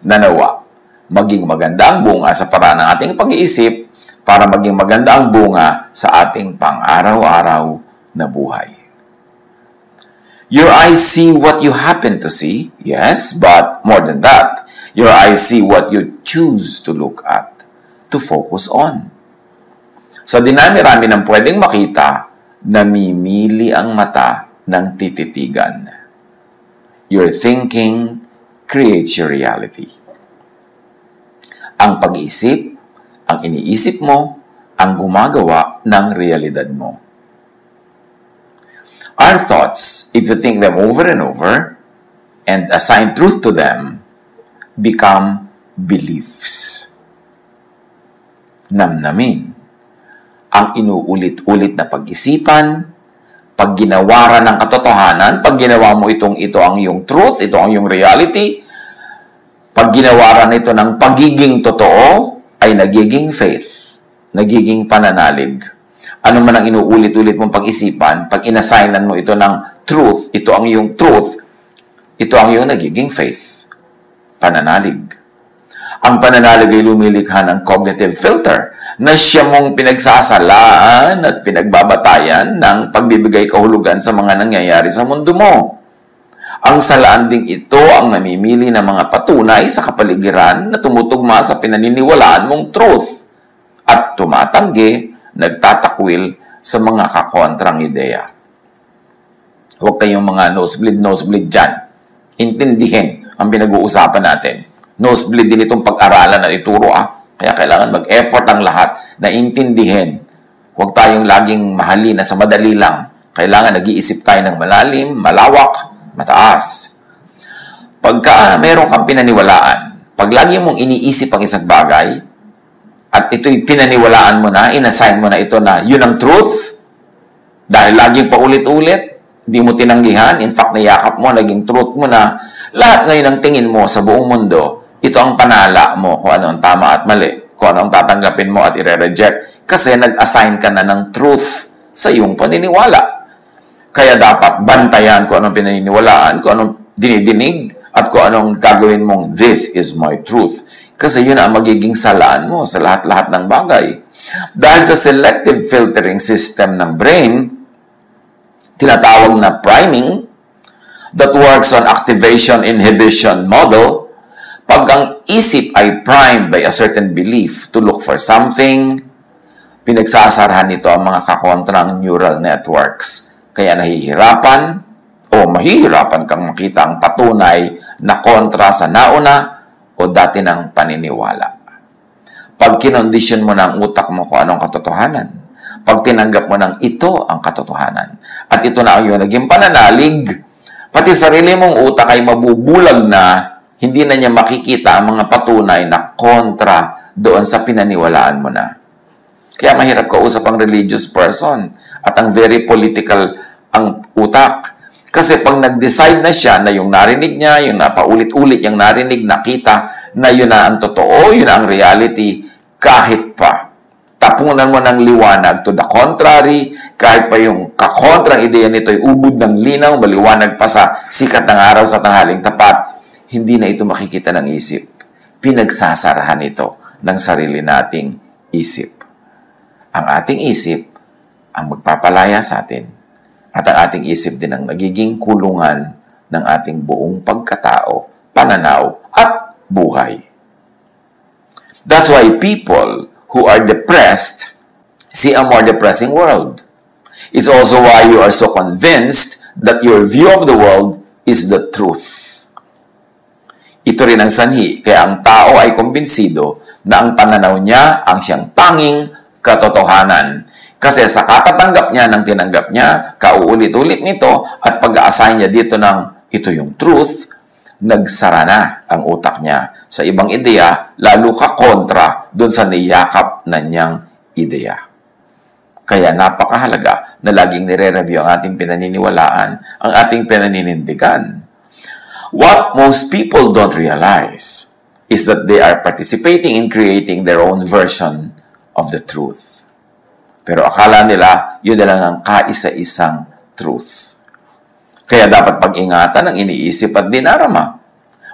na nawa maging maganda ang bunga sa paraan ng ating pag-iisip para maging maganda ang bunga sa ating pang-araw-araw na buhay. Your eyes see what you happen to see, yes, but more than that, your eyes see what you choose to look at, to focus on. Sa dinami-rami ng pwedeng makita, namimili ang mata ng tititigan. Your thinking creates your reality. Ang pag-iisip, ang iniisip mo, ang gumagawa ng realidad mo. Our thoughts, if you think them over and over and assign truth to them, become beliefs. Namnamin. Ang inuulit-ulit na pag-isipan, pag ginawaran ng katotohanan, pag ginawa mo ito ang iyong truth, ito ang iyong reality, pag ginawaran ito ng pagiging totoo, ay nagiging faith, nagiging pananalig. Ano man ang inuulit-ulit mong pag-isipan, pag inassignan mo ito ng truth, ito ang iyong truth, ito ang iyong nagiging faith, pananalig. Ang pananalig ay lumilikha ng cognitive filter na siya mong pinagsasalaan at pinagbabatayan ng pagbibigay kahulugan sa mga nangyayari sa mundo mo. Ang salaan ding ito ang namimili ng mga patunay sa kapaligiran na tumutugma sa pinaniniwalaan mong truth at tumatanggi, nagtatakwil sa mga kakontrang ideya. Huwag kayong mga nosebleed dyan. Intindihin ang pinag-uusapan natin. Nosebleed din itong pag-aralan at ituro Kaya kailangan mag-effort ang lahat na intindihin. Huwag tayong laging mahali na sa madali lang. Kailangan nag-iisip tayo ng malalim, malawak, mataas. Pagka meron kang pinaniwalaan, pag lagi mong iniisip ang isang bagay, at ito'y pinaniwalaan mo na, inassign mo na ito na yun ang truth, dahil laging paulit-ulit, di mo tinanggihan, in fact, nayakap mo, naging truth mo na, lahat ngayon ang tingin mo sa buong mundo, ito ang panala mo kung ano ang tama at mali, kung ano ang tatanggapin mo at i-reject, kasi nag-assign ka na ng truth sa iyong paniniwala. Kaya dapat bantayan kung anong pinaniniwalaan, kung anong dinidinig, at kung anong gagawin mong, this is my truth. Kasi yun ang magiging salaan mo sa lahat-lahat ng bagay. Dahil sa selective filtering system ng brain, tinatawag na priming, that works on activation-inhibition model, pag ang isip ay primed by a certain belief to look for something, pinagsasarahan nito ang mga kakontrang neural networks. Kaya nahihirapan o mahihirapan kang makita ang patunay na kontra sa nauna o dati ng paniniwala. Pag kinondisyon mo ng utak mo kung anong katotohanan, pag tinanggap mo ng ito ang katotohanan, at ito na ang iyong naging pananalig, pati sarili mong utak ay mabubulag na, hindi na niya makikita ang mga patunay na kontra doon sa pinaniwalaan mo na. Kaya mahirap kausap ang religious person at ang very political ang utak. Kasi pag nag-decide na siya na yung narinig niya, yung napaulit-ulit yung narinig, nakita na yun na ang totoo, yun na ang reality, kahit pa tapunan mo ng liwanag to the contrary, kahit pa yung kakontrang ideya nito ay ubod ng linaw, maliwanag pa sa sikat ng araw sa tanghaling tapat, hindi na ito makikita ng isip. Pinagsasarahan ito ng sarili nating isip. Ang ating isip ang magpapalaya sa atin. At ang ating isip din ang nagiging kulungan ng ating buong pagkatao, pananaw, at buhay. That's why people who are depressed see a more depressing world. It's also why you are so convinced that your view of the world is the truth. Ito rin ang sanhi, kaya ang tao ay kumbinsido na ang pananaw niya ang siyang tanging katotohanan. Kasi sa kakatanggap niya ng tinanggap niya, kauulit-ulit nito, at pag-a-assign niya dito ng ito yung truth, nagsara na ang utak niya sa ibang ideya, lalo ka kontra doon sa niyakap na niyang ideya. Kaya napakahalaga na laging nire-review ang ating pinaniniwalaan, ang ating pinaninindigan. What most people don't realize is that they are participating in creating their own version of the truth. Pero akala nila, yun na lang ang kaisa-isang truth. Kaya dapat pag-ingatan ang iniisip at dinarama.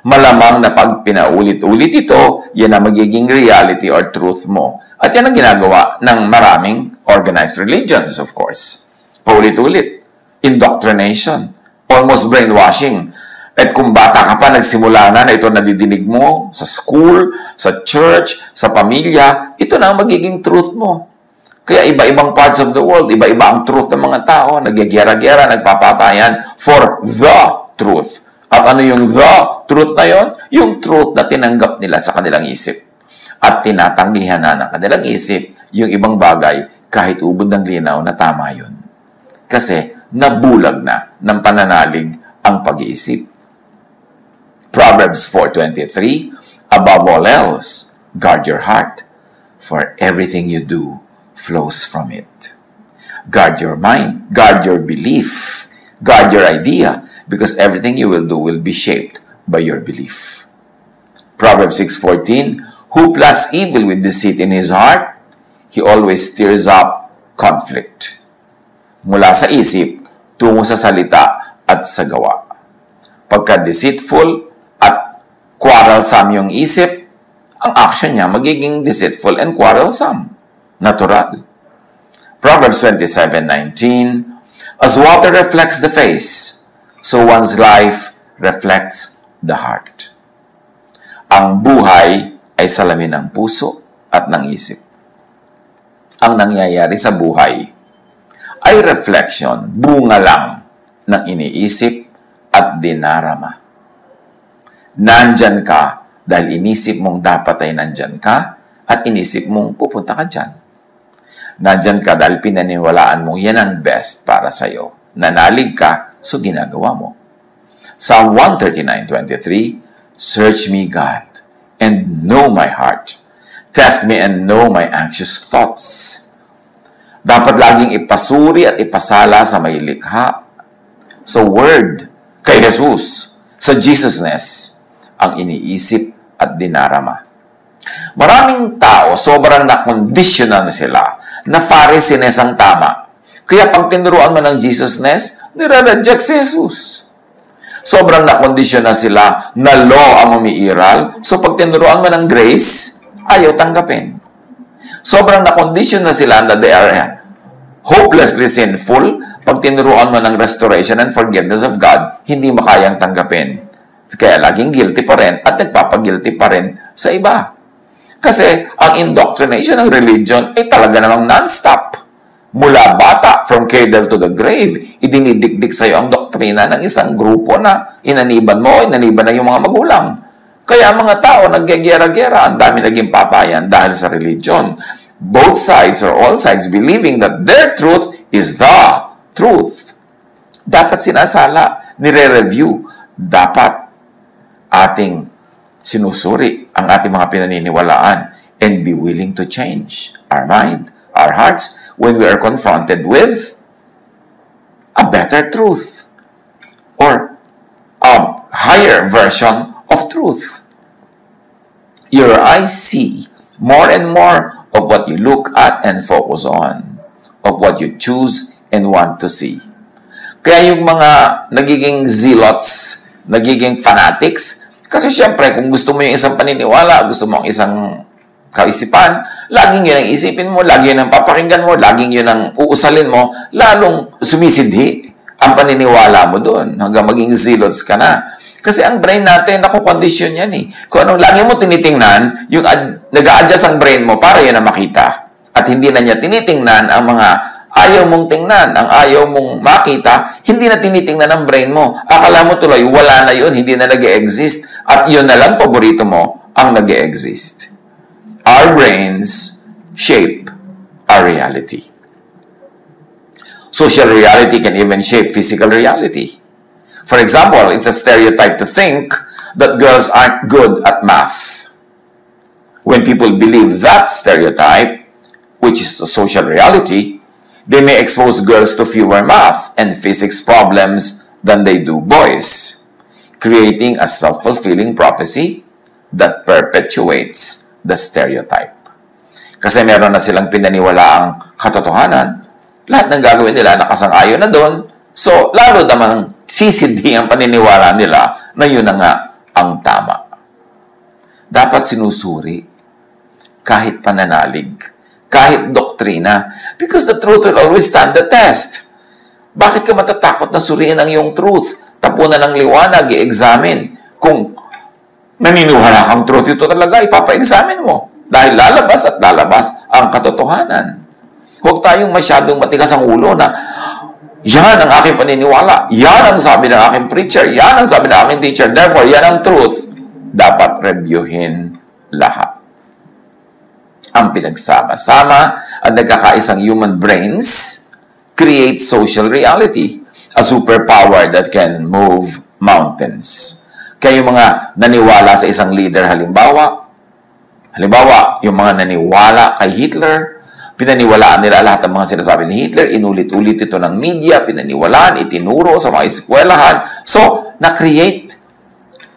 Malamang na pag pinaulit-ulit ito, yan ang magiging reality or truth mo. At yan ang ginagawa ng maraming organized religions, of course. Paulit-ulit. Indoctrination. Almost brainwashing. At kung bata ka pa, nagsimula na ito nadidinig mo sa school, sa church, sa pamilya, ito na ang magiging truth mo. Kaya iba-ibang parts of the world, iba-iba ang truth ng mga tao, nagyagyara-gyara, nagpapatayan for the truth. At ano yung the truth na yon? Yung truth na tinanggap nila sa kanilang isip. At tinatanggihan na ng kanilang isip yung ibang bagay kahit ubod ng linaw na tama yun. Kasi nabulag na ng pananalig ang pag-iisip. Proverbs 4:23, above all else, guard your heart, for everything you do flows from it. Guard your mind, guard your belief, guard your idea, because everything you will do will be shaped by your belief. Proverbs 6:14, who plots evil with deceit in his heart, he always stirs up conflict. Mula sa isip, tungo sa salita at sa gawa. Pagka deceitful at quarrelsome yung isip, ang action niya magiging deceitful and quarrelsome. Natural. Proverbs 27:19, as water reflects the face, so one's life reflects the heart. Ang buhay ay salamin ng puso at ng isip. Ang nangyayari sa buhay ay reflection, bunga lang ng iniisip at dinarama. Nandyan ka dahil inisip mong dapat ay nandyan ka at inisip mong pupunta ka dyan. Nandyan ka dahil pinaniwalaan mo yan ang best para sa'yo. Nanalig ka, so ginagawa mo. Psalm 139:23, search me, God, and know my heart. Test me and know my anxious thoughts. Dapat laging ipasuri at ipasala sa may likha, sa Word, kay Jesus, sa Jesusness, ang iniisip at dinarama. Maraming tao, sobrang nakondisyonan na sila na Pharisee-ness ang tama. Kaya pag tinuruan mo ng Jesusness, nire-reject si Jesus. Sobrang nakondisyon na sila na law ang umiiral. So pag tinuruan mo ng grace, ayaw tanggapin. Sobrang nakondisyon na sila na they are hopelessly sinful. Pag tinuruan mo ng restoration and forgiveness of God, hindi makayang tanggapin. Kaya laging guilty pa rin at nagpapagilty pa rin sa iba. Kasi ang indoctrination ng religion ay talaga namang non-stop. Mula bata, from cradle to the grave, idinidikdik sa iyo ang doktrina ng isang grupo na inaniban mo, inaniban na yung mga magulang. Kaya ang mga tao nagyagyera-gyera, ang dami naging patayan dahil sa religion. Both sides or all sides believing that their truth is the truth. Dapat sinasala, nire-review, dapat ating sinusuri ang ating mga pinaniniwalaan and be willing to change our mind, our hearts, when we are confronted with a better truth or a higher version of truth. Your eyes see more and more of what you look at and focus on, of what you choose and want to see. Kaya yung mga nagiging zealots, nagiging fanatics, kasi syempre kung gusto mo yung isang paniniwala, gusto mo ang isang kaisipan, laging yun ang isipin mo, laging yun ang papakinggan mo, laging yun ang uusalin mo, lalong sumisidhi ang paniniwala mo doon hanggang maging zealots ka na. Kasi ang brain natin, nakukondisyon yan eh. Kung anong lagi mo tinitingnan, yung nag-a-adjust ang brain mo para yan na makita. At hindi na niya tinitingnan ang mga ayaw mong tingnan, ang ayaw mong makita, hindi na tinitingnan ng brain mo. Akala mo tuloy, wala na yun, hindi na nag-e-exist. At yun na lang, paborito mo, ang nag-e-exist. Our brains shape our reality. Social reality can even shape physical reality. For example, it's a stereotype to think that girls aren't good at math. When people believe that stereotype, which is a social reality, they may expose girls to fewer math and physics problems than they do boys, creating a self-fulfilling prophecy that perpetuates the stereotype. Kasi meron na silang pinaniwalaang katotohanan, lahat ng gagawin nila nakasang-ayon na doon, so lalo namang sisidhi ang paniniwala nila na yun na nga ang ang tama. Dapat sinusuri kahit pananalig, kahit doktrina, because the truth will always stand the test. Bakit ka matatakot na suriin ang iyong truth? Tapunan ng liwanag, i-examine. Kung naniniwala kang truth, ito talaga, ipapa-examine mo. Dahil lalabas at lalabas ang katotohanan. Huwag tayong masyadong matigas ang ulo na yan ang aking paniniwala. Yan ang sabi ng aking preacher. Yan ang sabi ng aking teacher. Therefore, yan ang truth. Dapat reviewin lahat. Ang pinagsama-sama at nagkakaisang human brains create social reality. A superpower that can move mountains. Kaya yung mga naniwala sa isang leader, halimbawa, yung mga naniwala kay Hitler, pinaniwalaan nila lahat ng mga sinasabi ni Hitler, inulit-ulit ito ng media, pinaniwalaan, itinuro sa mga eskwelahan. So, na-create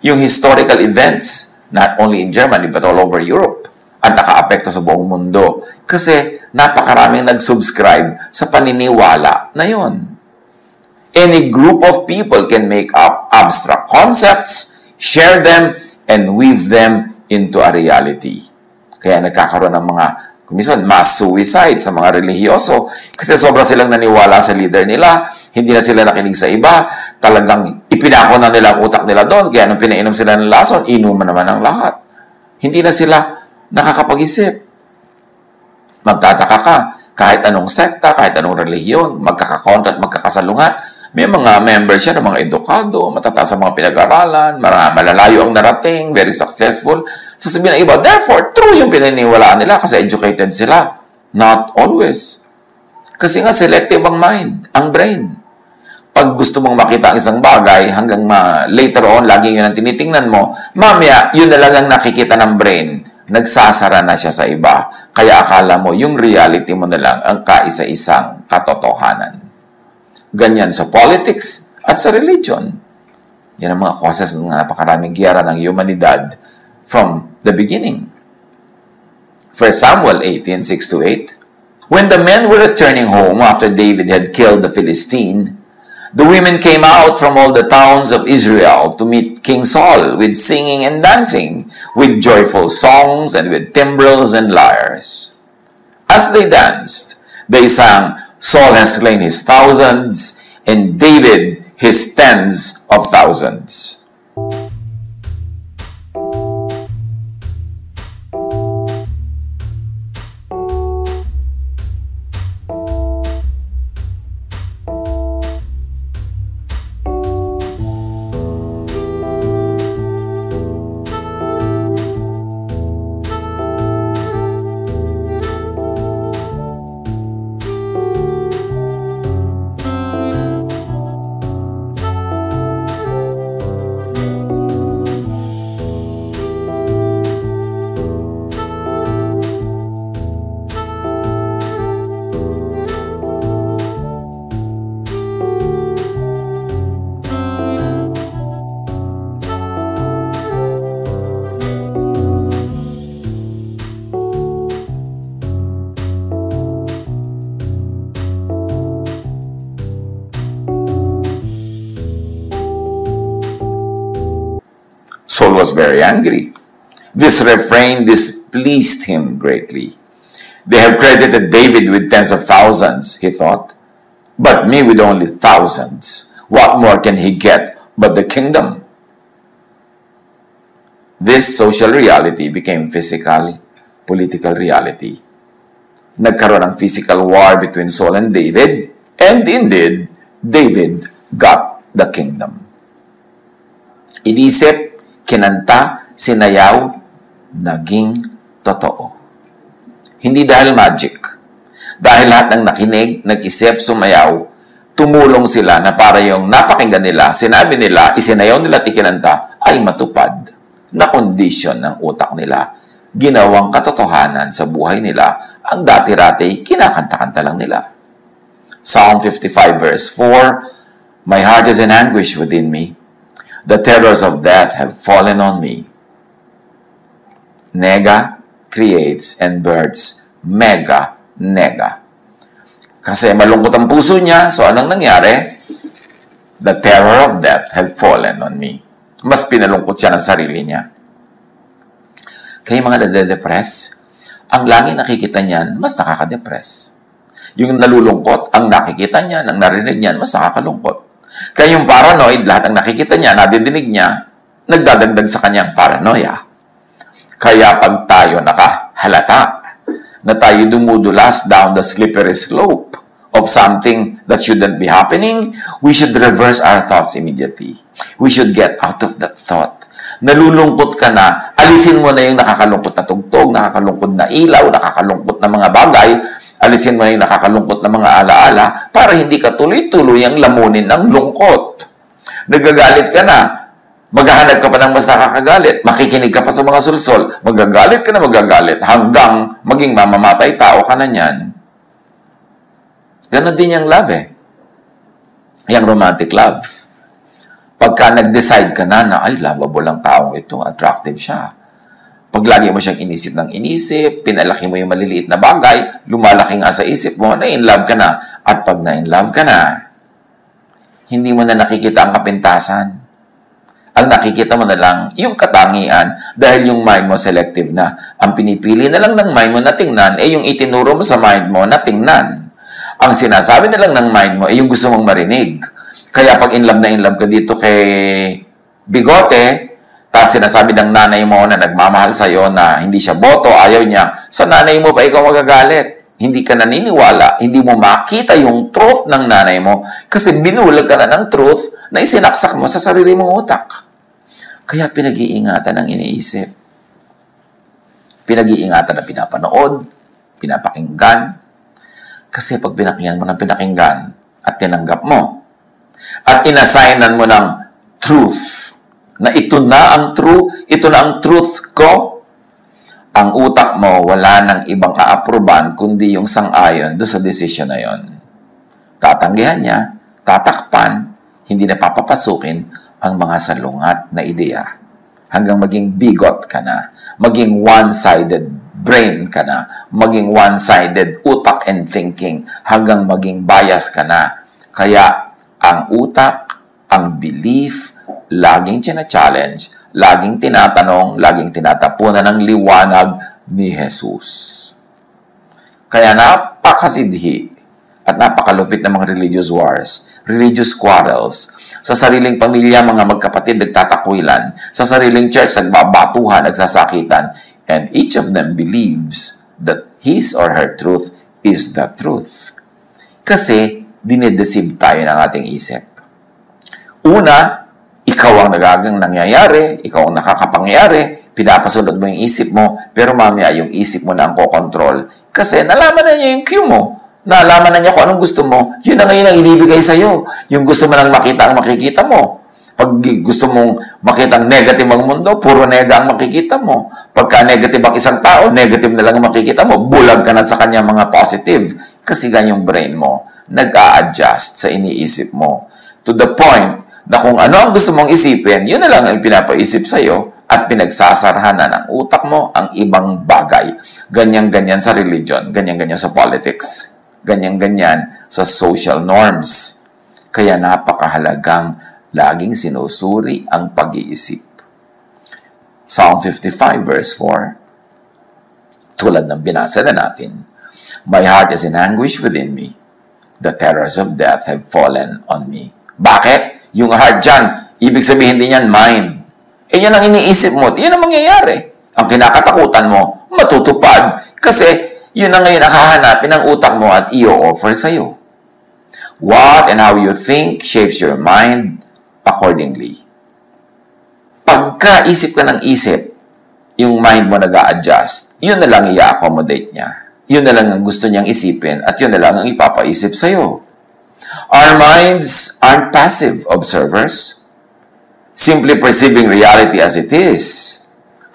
yung historical events, not only in Germany, but all over Europe. At naka-apekto sa buong mundo. Kasi, napakaraming nag-subscribe sa paniniwala na yon. Any group of people can make up abstract concepts, share them, and weave them into a reality. Kaya nagkakaroon ng mga kumisan, mass suicide sa mga relihiyoso kasi sobra silang naniwala sa leader nila, hindi na sila nakinig sa iba, talagang ipinako na nila ang utak nila doon, kaya nung pinainom sila ng lason, inuman naman ang lahat. Hindi na sila nakakapag-isip. Magtataka ka, kahit anong sekta, kahit anong relihiyon, magkakakontra at magkakasalungat, may mga members siya ng mga edukado, matataas sa mga pinag-aralan, malalayo ang narating, very successful. Sasabihin ng iba, therefore, true yung pinaniwalaan nila kasi educated sila. Not always. Kasi nga, selective ang mind, ang brain. Pag gusto mong makita ang isang bagay, hanggang later on, laging yun ang tinitingnan mo, mamaya, yun na lang ang nakikita ng brain. Nagsasara na siya sa iba. Kaya akala mo, yung reality mo na lang ang kaisa-isang katotohanan. Ganyan sa politics at sa religion. Yan ang mga causes ng napakaraming giyera ng humanidad from the beginning. 1 Samuel 18:6-8. When the men were returning home after David had killed the Philistine, the women came out from all the towns of Israel to meet King Saul with singing and dancing, with joyful songs and with timbrels and lyres. As they danced, they sang, Saul has slain his thousands, and David his tens of thousands. Saul was very angry. This refrain displeased him greatly. They have credited David with tens of thousands, he thought, but me with only thousands. What more can he get but the kingdom? This social reality became physical, political reality. Nagkaroon ng physical war between Saul and David, and indeed, David got the kingdom. Inisip, kinanta, sinayaw, naging totoo. Hindi dahil magic. Dahil lahat ng nakinig, nag-isip, sumayaw, tumulong sila na para yung napakinggan nila, sinabi nila, isinayaw nila at ikinanta, ay matupad na kondisyon ng utak nila. Ginawang katotohanan sa buhay nila, ang dati-rati, kinakanta-kanta lang nila. Psalm 55 verse 4, My heart is in anguish within me. The terrors of death have fallen on me. Nega creates and births mega nega. Kasi malungkot ang puso niya, so anong nangyari? The terror of death have fallen on me. mas pinalungkot siya ng sarili niya. Kaya mga nade-depress, ang lagi nakikita niyan, mas nakaka-depress. Yung nalulungkot, ang nakikita niya, ang narinig niyan, mas nakakalungkot. Kaya yung paranoid, lahat ng nakikita niya, nadidinig niya, nagdadagdag sa kanyang paranoia. Kaya pag tayo nakahalata na tayo dumudulas down the slippery slope of something that shouldn't be happening, we should reverse our thoughts immediately. We should get out of that thought. Nalulungkot ka na, alisin mo na yung nakakalungkot na tugtog, nakakalungkot na ilaw, nakakalungkot na mga bagay, alisin mo na yung nakakalungkot na mga alaala para hindi ka tuloy-tuloy ang lamunin ng lungkot. Nagagalit ka na, maghahanap ka pa ng mas nakakagalit, makikinig ka pa sa mga sulsol, magagalit ka na magagalit, hanggang maging mamamatay tao ka na niyan. Ganon din yung love yung romantic love. Pagka nag-decide ka na ay, lovable ang taong ito, attractive siya. Pag lagi mo siyang inisip ng inisip, pinalaki mo yung maliliit na bagay, lumalaki nga sa isip mo, na-in love ka na. At pag na-in love ka na, hindi mo na nakikita ang kapintasan. Ang nakikita mo na lang yung katangian dahil yung mind mo selective na. Ang pinipili na lang ng mind mo na tingnan yung itinuro mo sa mind mo na tingnan. Ang sinasabi na lang ng mind mo yung gusto mong marinig. Kaya pag in love ka dito kay Bigote, tapos sinasabi ng nanay mo na nagmamahal sa'yo na hindi siya boto, ayaw niya, sa nanay mo pa ikaw magagalit. Hindi ka naniniwala, hindi mo makita yung truth ng nanay mo kasi binulag ka na ng truth na isinaksak mo sa sarili mong utak. Kaya pinag-iingatan ang iniisip. Pinag-iingatan na pinapanood, pinapakinggan. Kasi pag pinakinggan mo ng pinakinggan at tinanggap mo, at inassignan mo ng truth, na ito na ang truth ko, ang utak mo wala nang ibang aaproban kundi yung sang-ayon doon sa decision na yon. Tatanggihan niya, tatakpan, hindi na papapasukin ang mga salungat na ideya. Hanggang maging bigot ka na, maging one-sided brain ka na, maging one-sided utak and thinking, hanggang maging bias ka na. Kaya ang utak, ang belief, laging challenge, laging tinatanong, laging tinatapunan ng liwanag ni Jesus. Kaya napakasidhi at napakalupit ng mga religious wars, religious quarrels. Sa sariling pamilya, mga magkapatid nagtatakwilan. Sa sariling church, nagbabatuhan, nagsasakitan. And each of them believes that his or her truth is the truth. Kasi dinedeceive tayo ng ating isip. Una, ikaw ang nangyayari, ikaw ang nakakapangyari, pinapasunod mo yung isip mo, pero mamaya yung isip mo na ang kokontrol. Kasi nalaman na niya yung cue mo, nalaman na niya kung anong gusto mo, yun na ngayon ang ibibigay sa'yo. Yung gusto mo nang makita ang makikita mo. Pag gusto mong makita ang negative ang mundo, puro nega ang makikita mo. Pagka negative ang isang tao, negative na lang ang makikita mo, bulag ka na sa kanya mga positive. Kasi ganyang brain mo nag-a-adjust sa iniisip mo. To the point na kung ano ang gusto mong isipin, yun na lang ang pinapaisip sa'yo at pinagsasarhan na ng utak mo ang ibang bagay. Ganyan-ganyan sa religion, ganyan-ganyan sa politics, ganyan-ganyan sa social norms. Kaya napakahalagang laging sinusuri ang pag-iisip. Psalm 55 verse 4, tulad ng binasa na natin, "My heart is in anguish within me. The terrors of death have fallen on me." Bakit? Yung heart dyan, ibig sabihin din yan, mind. Yan ang iniisip mo. Yan ang mangyayari. Ang kinakatakutan mo, matutupad. Kasi yun ang ngayon nakahanapin ng utak mo at i-offer sa'yo. What and how you think shapes your mind accordingly. Pagka isip ka ng isip, yung mind mo nag-a-adjust, yun na lang i-accommodate niya. Yun na lang ang gusto niyang isipin at yun na lang ang ipapaisip sa'yo. Our minds aren't passive observers, simply perceiving reality as it is.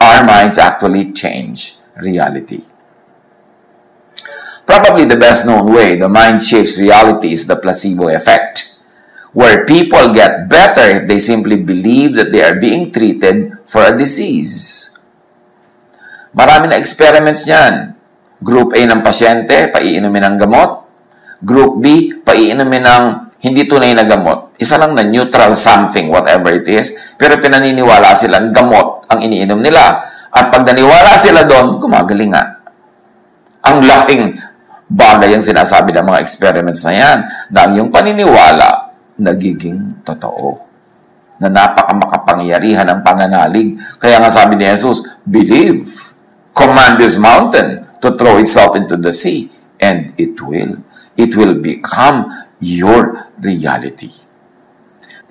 Our minds actually change reality. Probably the best known way the mind shapes reality is the placebo effect, where people get better if they simply believe that they are being treated for a disease. Marami na experiments niyan. Group A ng pasyente, paiinumin ng gamot. Group B, paiinumin ng hindi tunay na gamot. Isa lang na neutral something, whatever it is. Pero pinaniniwala silang gamot ang iniinom nila. At pag naniwala sila doon, gumagaling nga. Ang laking bagay ang sinasabi ng mga experiments na yan, na ang iyong paniniwala nagiging totoo. Na napakamakapangyarihan ang pananalig. Kaya nga sabi ni Jesus, believe, command this mountain to throw itself into the sea, and it will. It will become your reality.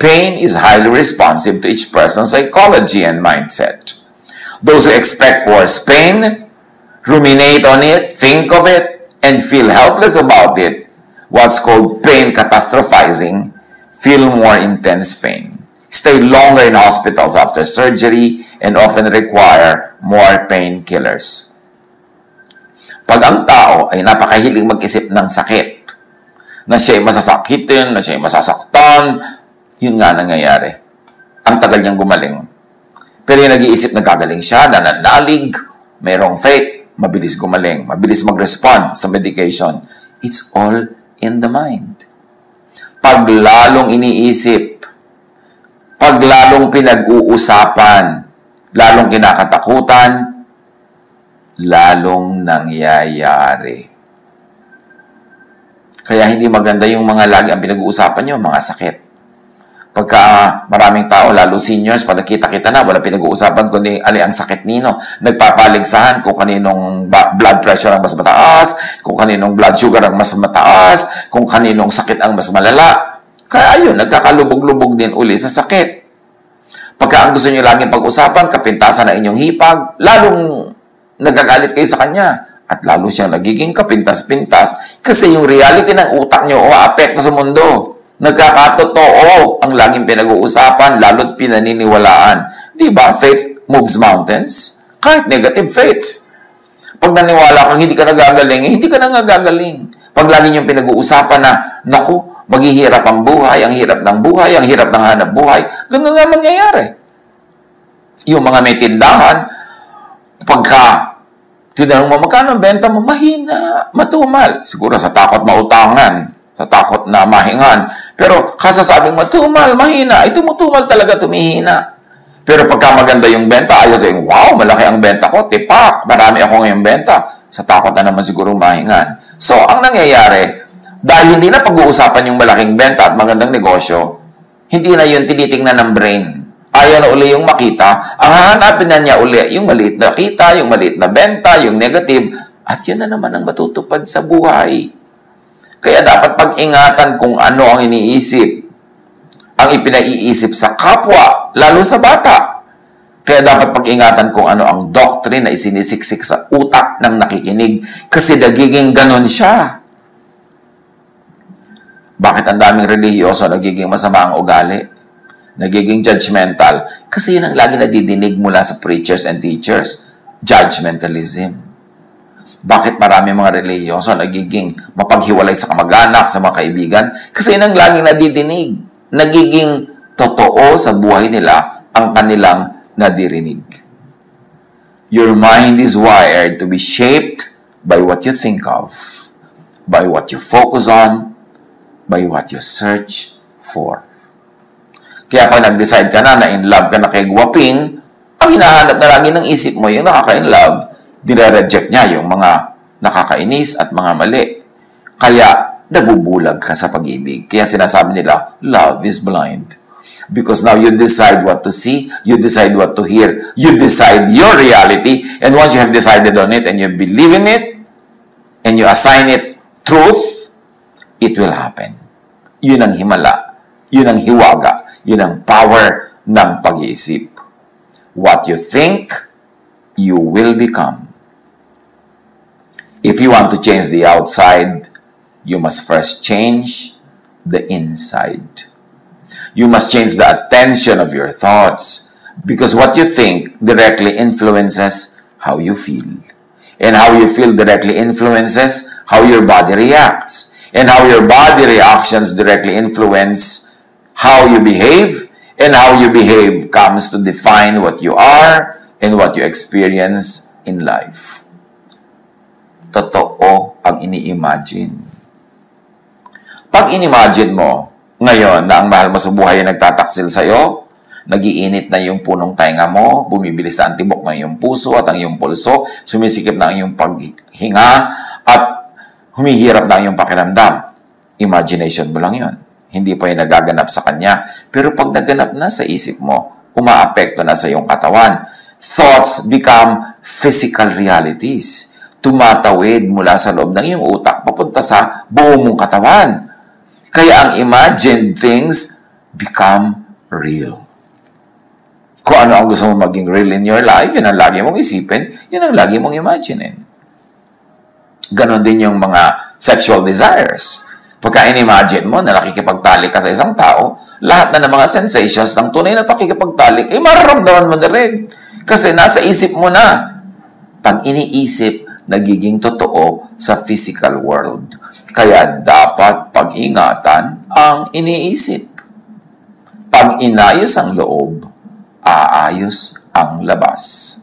Pain is highly responsive to each person's psychology and mindset. Those who expect worse pain, ruminate on it, think of it, and feel helpless about it, what's called pain catastrophizing, feel more intense pain, stay longer in hospitals after surgery, and often require more painkillers. Pag ang tao ay napakahilig mag-isip ng sakit, na siya ay masasakitin, na siya ay masasaktan, yun nga nangyayari. Ang tagal niyang gumaling. Pero yung nag-iisip na gagaling siya, nananalig, mayroong faith, mabilis gumaling, mabilis mag-respond sa medication. It's all in the mind. Pag lalong iniisip, pag lalong pinag-uusapan, lalong kinakatakutan, lalong nangyayari. Kaya hindi maganda yung mga lagi ang pinag-uusapan nyo, mga sakit. Pagka maraming tao, lalo seniors, pag nakita-kita na, wala pinag-uusapan kundi ang sakit nino. Nagpapaligsahan kung kaninong blood pressure ang mas mataas, kung kaninong blood sugar ang mas mataas, kung kaninong sakit ang mas malala. Kaya ayun, nagkakalubog-lubog din uli sa sakit. Pagka ang gusto nyo laging pag-usapan, kapintasan na inyong hipag, lalong nagagalit kayo sa kanya. At lalo siyang nagiging kapintas-pintas kasi yung reality ng utak nyo o apekto sa mundo. Nagkakatotoo ang laging pinag-uusapan, lalo't pinaniniwalaan. Diba? Faith moves mountains. Kahit negative faith. Pag naniwala kang hindi ka nagagaling, hindi ka na nagagaling. Pag lagi niyong pinag-uusapan na, naku, maghihirap ang buhay, ang hirap ng buhay, ang hirap ng hanap buhay, ganun nga mangyayari. Yung mga may tindahan, pagka tinanong mo, magkano ang benta mo? Mahina, matumal. Siguro sa takot mautangan, sa takot na mahingan. Pero kasasabing matumal, mahina, ay tumutumal talaga, tumihina. Pero pagka maganda yung benta, ayaw saying, wow, malaki ang benta ko, tipak, marami ako ngayong benta. Sa takot na naman siguro mahingan. So, ang nangyayari, dahil hindi na pag-uusapan yung malaking benta at magandang negosyo, hindi na yun tinitingnan ng brain. Ayaw na uli yung makita, ang hahanapin na niya uli yung maliit na kita, yung maliit na benta, yung negative, at yun na naman ang matutupad sa buhay. Kaya dapat pag-ingatan kung ano ang iniisip, ang ipinaiisip sa kapwa, lalo sa bata. Kaya dapat pag-ingatan kung ano ang doctrine na isinisiksik sa utak ng nakikinig, kasi nagiging ganon siya. Bakit ang daming relihiyoso nagiging masama ang ugali? Nagiging judgmental. Kasi yun ang lagi nadidinig mula sa preachers and teachers. Judgmentalism. Bakit marami mga relihiyoso nagiging mapaghiwalay sa kamag-anak, sa mga kaibigan? Kasi yun ang laging nadidinig. Nagiging totoo sa buhay nila ang kanilang nadirinig. Your mind is wired to be shaped by what you think of, by what you focus on, by what you search for. Kaya pag nag-decide ka na in love ka na kay Guwaping, ang hinahanap na lagi ng isip mo, yung nakaka-in-love, dire-reject niya yung mga nakakainis at mga mali. Kaya nabubulag ka sa pag-ibig. Kaya sinasabi nila, love is blind. Because now you decide what to see, you decide what to hear, you decide your reality, and once you have decided on it and you believe in it, and you assign it truth, it will happen. Yun ang himala, yun ang hiwaga, yun ang power ng pag-iisip. What you think, you will become. If you want to change the outside, you must first change the inside. You must change the attention of your thoughts, because what you think directly influences how you feel. And how you feel directly influences how your body reacts. And how your body reactions directly influence how you behave, and how you behave comes to define what you are and what you experience in life. Totoo ang ini-imagine. Pag in-imagine mo Ngayon na ang mahal mo sa buhay ay nagtataksil sa'yo, nagiinit na yung punong tainga mo, bumibilis na ang tibok ng iyong puso at ang iyong pulso, sumisikip na ang iyong paghinga, at humihirap na ang iyong pakiramdam. Imagination mo lang yun. Hindi pa yung nagaganap sa kanya. Pero pag naganap na sa isip mo, umaapekto na sa iyong katawan. Thoughts become physical realities. Tumatawid mula sa loob ng iyong utak papunta sa buong mong katawan. Kaya ang imagined things become real. Kung ano ang gusto mong maging real in your life, yun ang lagi mong isipin, yun ang lagi mong imaginein. Ganon din yung mga sexual desires. Pagka in-imagine mo na nakikipagtalik ka sa isang tao, lahat na ng mga sensations ng tunay na pakikipagtalik, mararamdaman mo na rin. Kasi nasa isip mo na. Pag iniisip, nagiging totoo sa physical world. Kaya dapat pag-ingatan ang iniisip. Pag inayos ang loob, aayos ang labas.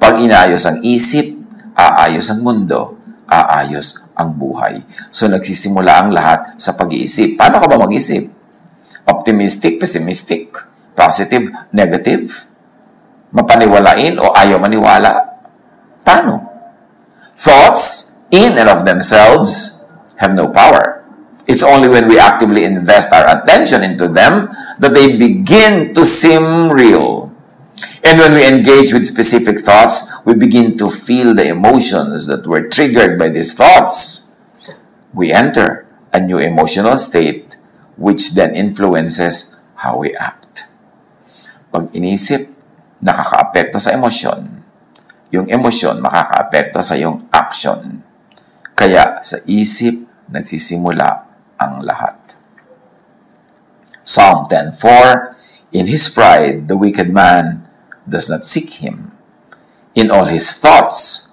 Pag inayos ang isip, aayos ang mundo, aayos ang buhay. So, nagsisimula ang lahat sa pag-iisip. Paano ka ba mag-isip? Optimistic, pessimistic, positive, negative? Mapaniwalain o ayaw maniwala? Paano? Thoughts, in and of themselves, have no power. It's only when we actively invest our attention into them that they begin to seem real. And when we engage with specific thoughts, we begin to feel the emotions that were triggered by these thoughts. We enter a new emotional state which then influences how we act. Pag inisip, nakakaapekto sa emosyon. Yung emosyon, makakaapekto sa yung action. Kaya sa isip, nagsisimula ang lahat. Psalm 10:4, in his pride, the wicked man does not seek him. In all his thoughts,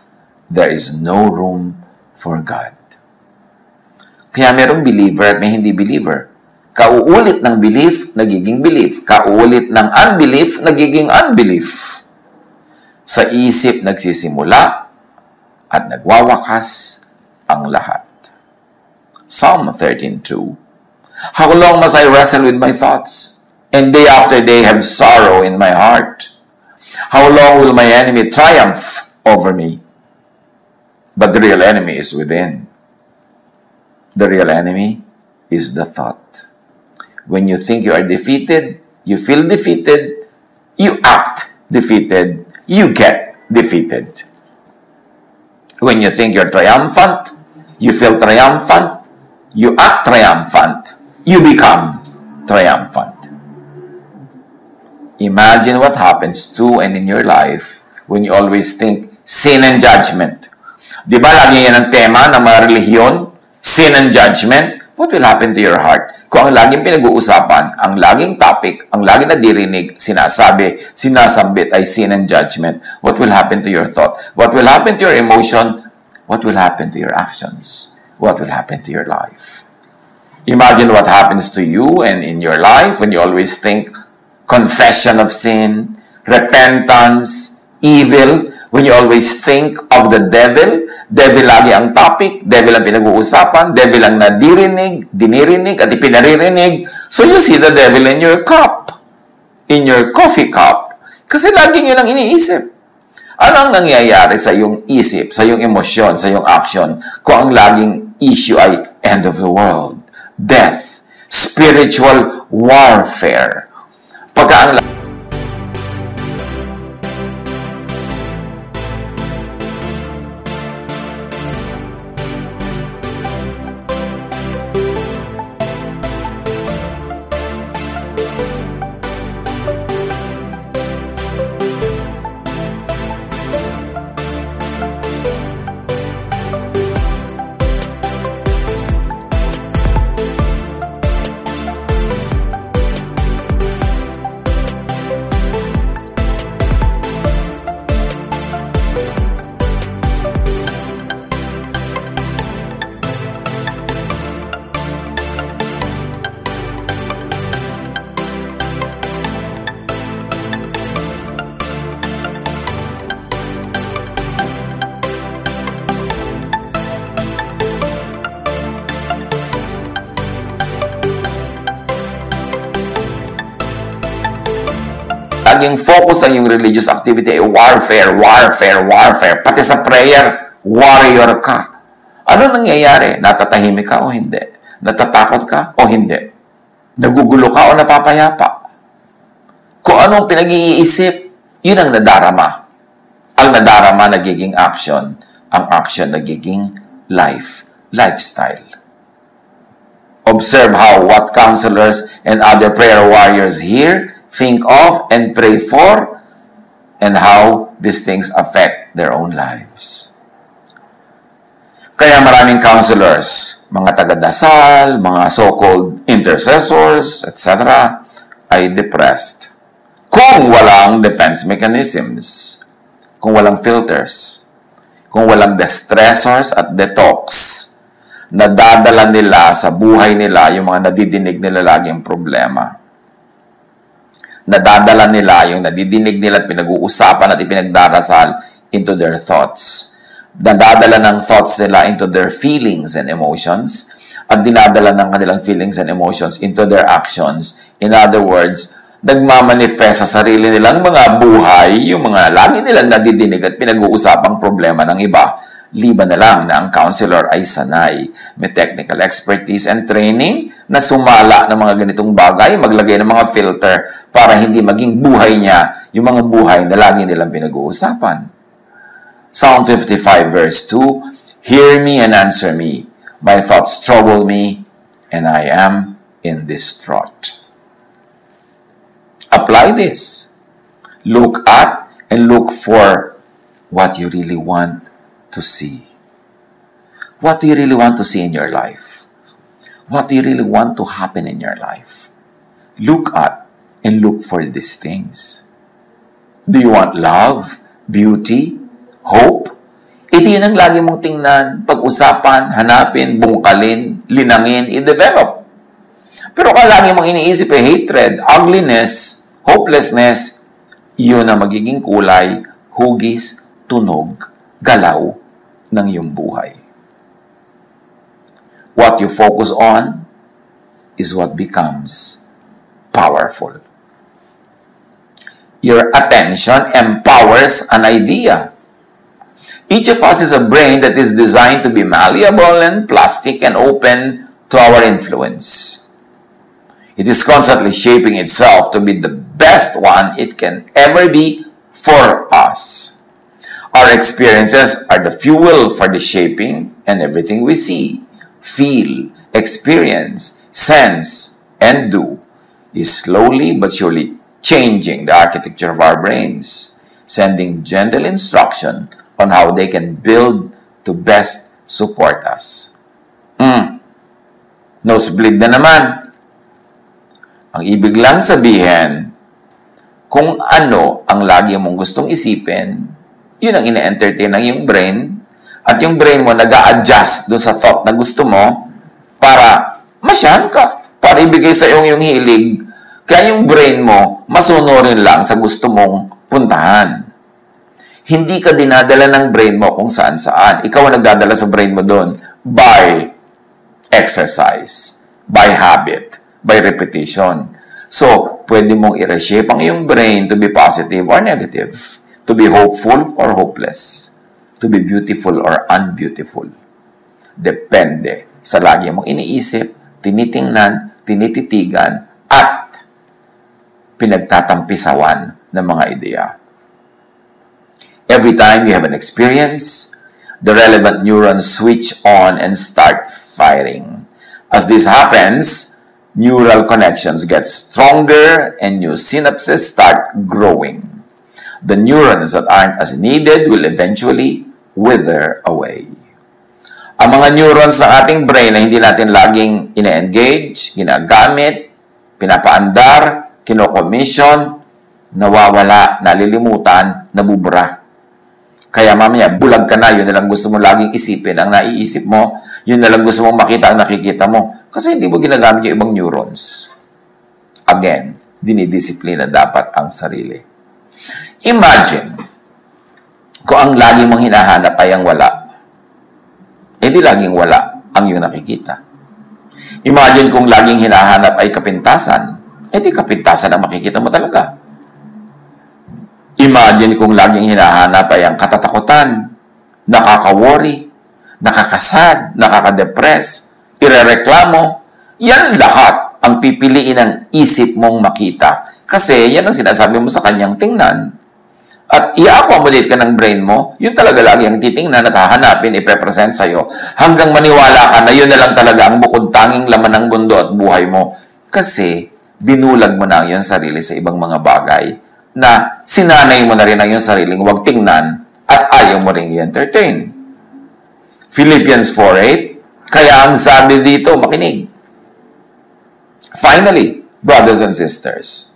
there is no room for God. Kaya merong believer at may hindi believer. Kauulit ng belief, nagiging belief. Kauulit ng unbelief, nagiging unbelief. Sa isip nagsisimula at nagwawakas ang lahat. Psalm 13:2, how long must I wrestle with my thoughts, and day after day have sorrow in my heart? How long will my enemy triumph over me? But the real enemy is within. The real enemy is the thought. When you think you are defeated, you feel defeated, you act defeated, you get defeated. When you think you're triumphant, you feel triumphant, you act triumphant, you become triumphant. Imagine what happens to and in your life when you always think sin and judgment. Di ba lagi yan ang tema ng mga relihiyon? Sin and judgment. What will happen to your heart? Kung ang laging pinag-uusapan, ang laging topic, ang laging nadirinig, sinasabi, sinasambit ay sin and judgment, what will happen to your thought? What will happen to your emotion? What will happen to your actions? What will happen to your life? Imagine what happens to you and in your life when you always think confession of sin, repentance, evil, when you always think of the devil. Devil lagi ang topic, devil ang pinag-uusapan, devil ang dinirinig, at ipinaririnig. So you see the devil in your cup, in your coffee cup. Kasi laging yun ang iniisip. Ano ang nangyayari sa iyong isip, sa iyong emosyon, sa iyong action, kung ang laging issue ay end of the world, death, spiritual warfare? Pagka ang laging focus ang iyong religious activity ay warfare, warfare, warfare, pati sa prayer, warrior ka. Ano nangyayari? Natatahimik ka o hindi? Natatakot ka o hindi? Nagugulo ka o napapayapa? Kung anong pinag-iisip, yun ang nadarama. Ang nadarama nagiging action. Ang action nagiging lifestyle. Observe how what counselors and other prayer warriors hear, think of, and pray for, and how these things affect their own lives. Kaya maraming counselors, mga taga-dasal, mga so-called intercessors, etc., ay depressed. Kung walang defense mechanisms, kung walang filters, kung walang distressors at detox, nadadala nila sa buhay nila yung mga nadidinig nila laging problema. Nadadala nila yung nadidinig nila at pinag-uusapan at ipinagdarasal into their thoughts. Nadadala ng thoughts nila into their feelings and emotions at dinadala ng kanilang feelings and emotions into their actions. In other words, nagmamanifest sa sarili nilang mga buhay, yung mga lagi nilang nadidinig at pinag-uusapang problema ng iba. Liban na lang na ang counselor ay sanay, may technical expertise and training na sumala ng mga ganitong bagay, maglagay ng mga filter para hindi maging buhay niya yung mga buhay na lagi nilang pinag-uusapan. Psalm 55 verse 2, Hear me and answer me. My thoughts trouble me, and I am in distraught. Apply this. Look at and look for what you really want to see. What do you really want to see in your life? What do you really want to happen in your life? Look at and look for these things. Do you want love, beauty, hope? Ito yun ang lagi mong tingnan, pag-usapan, hanapin, bungkalin, linangin, i-develop. Pero kung lagi mong iniisip ay hatred, ugliness, hopelessness, yun ang magiging kulay, hugis, tunog, galaw ng iyong buhay. What you focus on is what becomes powerful. Your attention empowers an idea. Each of us is a brain that is designed to be malleable and plastic and open to our influence. It is constantly shaping itself to be the best one it can ever be for us. Our experiences are the fuel for the shaping, and everything we see, feel, experience, sense, and do is slowly but surely changing the architecture of our brains, sending gentle instruction on how they can build to best support us. Nosebleed na naman. Ang ibig lang sabihin, kung ano ang lagi mong gustong isipin, yun ang ina-entertain ng iyong brain, at yung brain mo nag-a-adjust doon sa thought na gusto mo para masyahan ka, para ibigay sa yung hilig. Kaya yung brain mo, masunurin lang sa gusto mong puntahan. Hindi ka dinadala ng brain mo kung saan-saan. Ikaw ang nagdadala sa brain mo doon by exercise, by habit, by repetition. So, pwede mong i-reshape ang iyong brain to be positive or negative, to be hopeful or hopeless, to be beautiful or unbeautiful. Depende sa lagi mong iniisip, tinitingnan, tinititigan, at pinagtatampisawan ng mga ideya. Every time you have an experience, the relevant neurons switch on and start firing. As this happens, neural connections get stronger and new synapses start growing. The neurons that aren't as needed will eventually wither away. Ang mga neurons ng ating brain na hindi natin laging ina-engage, ginagamit, pinapaandar, kinokomission, nawawala, nalilimutan, nabubura. Kaya mamaya, bulag ka na, yun na lang gusto mo laging isipin. Ang naiisip mo, yun na lang gusto mong makita ang nakikita mo. Kasi hindi mo ginagamit yung ibang neurons. Again, dinidisiplina dapat ang sarili. Imagine, kung ang lagi mong hinahanap ay ang wala, di laging wala ang iyong nakikita. Imagine kung laging hinahanap ay kapintasan, di kapintasan ang makikita mo talaga. Imagine kung laging hinahanap ay ang katatakutan, nakaka-worry, nakakasad, nakaka-depress, irereklamo. Yan lahat ang pipiliin ng isip mong makita. Kasi yan ang sinasabi mo sa kanyang tingnan. At i-accommodate ka ng brain mo, yun talaga lagi ang titingnan at hahanapin, iprepresent sa'yo, hanggang maniwala ka na yun na lang talaga ang bukod tanging laman ng mundo at buhay mo. Kasi binulag mo na ang iyong sarili sa ibang mga bagay na sinanay mo na rin ang iyong sariling huwag tingnan at ayaw mo rin i-entertain. Philippians 4:8, kaya ang sabi dito, makinig. Finally, brothers and sisters,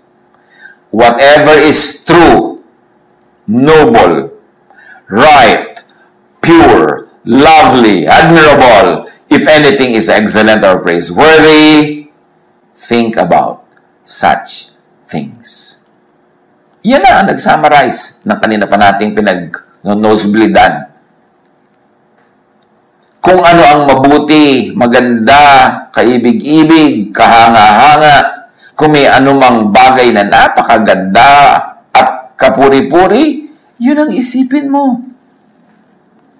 whatever is true, noble, right, pure, lovely, admirable, if anything is excellent or praiseworthy, think about such things. Yan na ang nag-summarize ng kanina pa nating pinag-nosebleedan. Kung ano ang mabuti, maganda, kaibig-ibig, kahanga-hanga, kung may anumang bagay na napakaganda at kapuri-puri, yun ang isipin mo.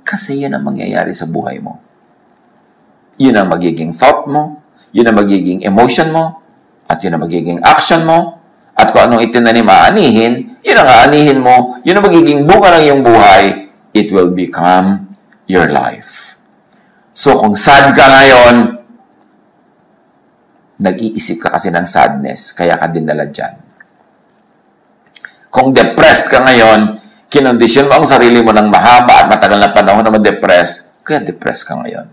Kasi yun ang mangyayari sa buhay mo. Yun ang magiging thought mo, yun ang magiging emotion mo, at yun ang magiging action mo, at kung anong itinanim aanihin, yun ang aanihin mo, yun ang magiging bunga ng iyong buhay, it will become your life. So kung sad ka ngayon, nag-iisip ka kasi ng sadness, kaya ka dinala dyan. Kung depressed ka ngayon, kinondisyon mo ang sarili mo ng mahaba at matagal na panahon na ma-depress, kaya depressed ka ngayon.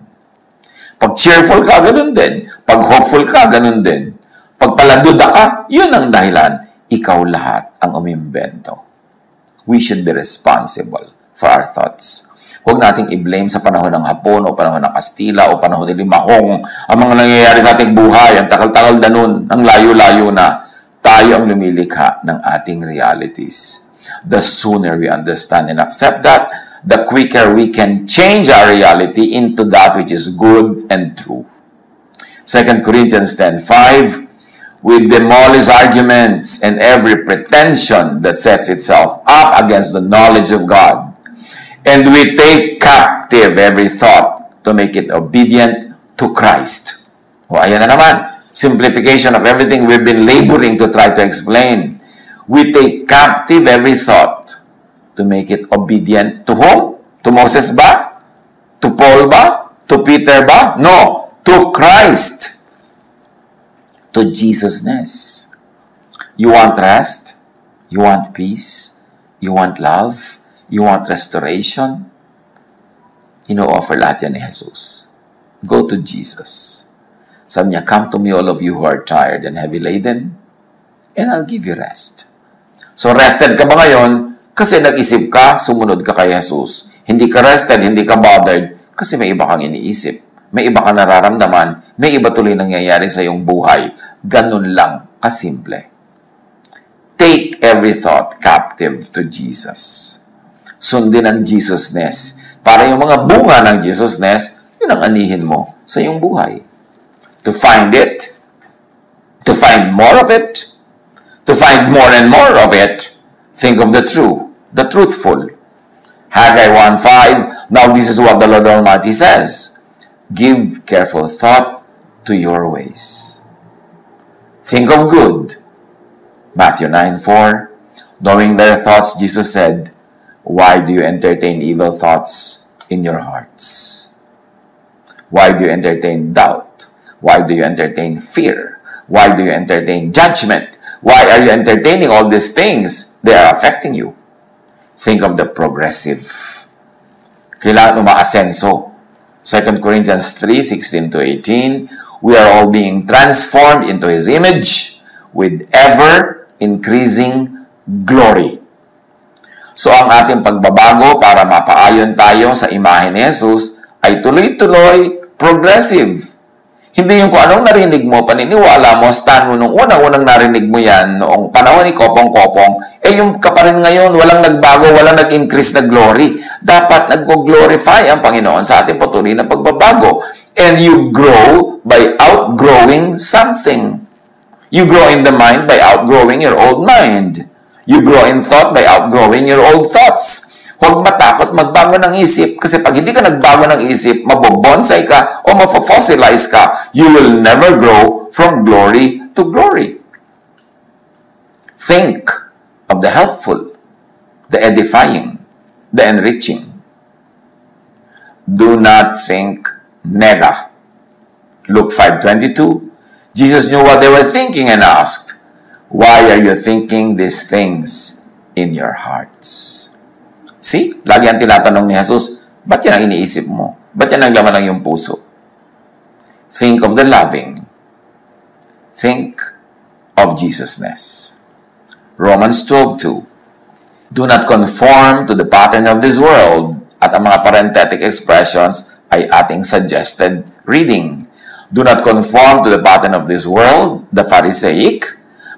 Pag cheerful ka, ganun din. Pag hopeful ka, ganun din. Pag paladuda ka, yun ang dahilan. Ikaw lahat ang umimbento. We should be responsible for our thoughts. Huwag nating i-blame sa panahon ng Hapon o panahon ng Kastila o panahon ni Limahong ang mga nangyayari sa ating buhay, ang takal-takal na nun, ang layo-layo na. Tayo ang lumilikha ng ating realities. The sooner we understand and accept that, the quicker we can change our reality into that which is good and true. 2 Corinthians 10:5, we demolish arguments and every pretension that sets itself up against the knowledge of God. And we take captive every thought to make it obedient to Christ. O ayan na naman. Simplification of everything we've been laboring to try to explain. We take captive every thought to make it obedient to whom? To Moses ba? To Paul ba? To Peter ba? No. To Christ. To Jesus-ness. You want rest? You want peace? You want love? You want restoration? Ino-offer lahat yan ni Jesus. Go to Jesus. Sabi niya, come to me all of you who are tired and heavy laden, and I'll give you rest. So rested ka ba ngayon? Kasi nag-isip ka, sumunod ka kay Jesus. Hindi ka rested, hindi ka bothered, kasi may iba kang iniisip. May iba kang nararamdaman, may iba tuloy nangyayari sa iyong buhay. Ganun lang, kasimple. Take every thought captive to Jesus. Sundin ang Jesus-ness. Para yung mga bunga ng Jesus-ness, yun ang anihin mo sa iyong buhay. To find it, to find more of it, to find more and more of it, think of the true, the truthful. Haggai 1:5, now this is what the Lord Almighty says, give careful thought to your ways. Think of good. Matthew 9:4, knowing their thoughts, Jesus said, why do you entertain evil thoughts in your hearts? Why do you entertain doubt? Why do you entertain fear? Why do you entertain judgment? Why are you entertaining all these things? They are affecting you. Think of the progressive. Kailangan umaasenso. 2 Corinthians 3:16-18, we are all being transformed into His image with ever-increasing glory. So, ang ating pagbabago para mapaayon tayo sa imahe ni Jesus ay tuloy-tuloy, progressive. Hindi yung kung anong narinig mo, paniniwala mo, stand mo nung unang-unang narinig mo yan, noong panahon ni Kopong-Kopong, yung ka pa rin ngayon, walang nagbago, walang nag-increase na glory. Dapat nag-glorify ang Panginoon sa ating patuloy na pagbabago. And you grow by outgrowing something. You grow in the mind by outgrowing your old mind. You grow in thought by outgrowing your old thoughts. Huwag matakot magbago ng isip kasi pag hindi ka nagbago ng isip, mabobonsai ka o mafofossilize ka, you will never grow from glory to glory. Think of the helpful, the edifying, the enriching. Do not think nega. Luke 5:22. Jesus knew what they were thinking and asked, "Why are you thinking these things in your hearts?" See? Lagi ang tinatanong ni Jesus, ba't yan ang iniisip mo? Ba't yan ang laman ng iyong puso? Think of the loving. Think of Jesusness. Romans 12:2. Do not conform to the pattern of this world. At ang mga parenthetic expressions ay ating suggested reading. Do not conform to the pattern of this world, the Pharisaic,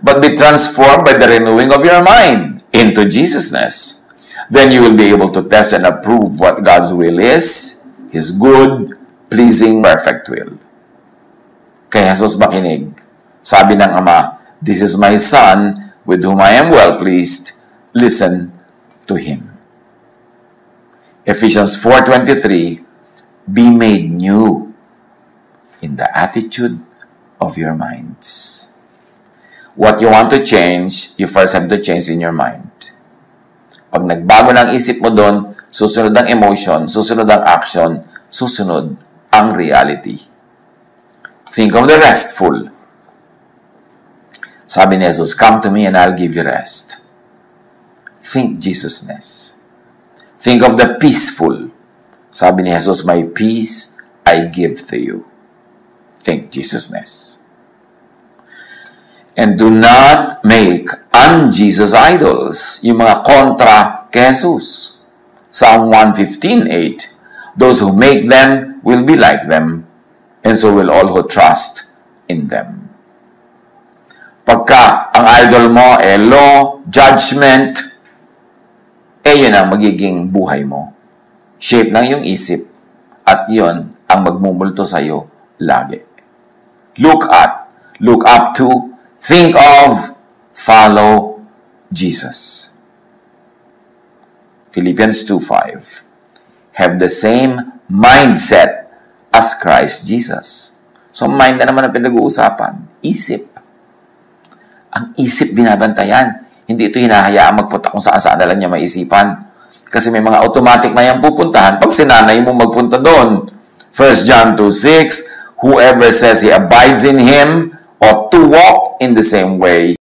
but be transformed by the renewing of your mind into Jesusness. Then you will be able to test and approve what God's will is, His good, pleasing, perfect will. Kay Jesus makinig. Sabi ng Ama, "This is my Son, with whom I am well pleased. Listen to Him." Ephesians 4:23, be made new in the attitude of your minds. What you want to change, you first have to change in your mind. Pag nagbago ng isip mo doon, susunod ang emotion, susunod ang action, susunod ang reality. Think of the restful. Sabi ni Jesus, "Come to me and I'll give you rest." Think Jesusness. Think of the peaceful. Sabi ni Jesus, "My peace I give to you." Think Jesusness. And do not make un-Jesus idols. Yung mga kontra kay Jesus. Psalm 115:8. Those who make them will be like them, and so will all who trust in them. Pagka ang idol mo law, judgment, yun ang magiging buhay mo. Shape ng iyong isip, at yun ang magmumulto sa'yo lagi. Look up to, think of, follow Jesus. Philippians 2:5. Have the same mindset as Christ Jesus. So, mind na naman ang pinag-uusapan. Isip. Ang isip binabantayan. Hindi ito hinahayaan magpunta kung saan-saan na lang niya maisipan. Kasi may mga automatic na yung pupuntahan pag sinanay mo magpunta doon. 1 John 2:6, whoever says he abides in Him ought to walk in the same way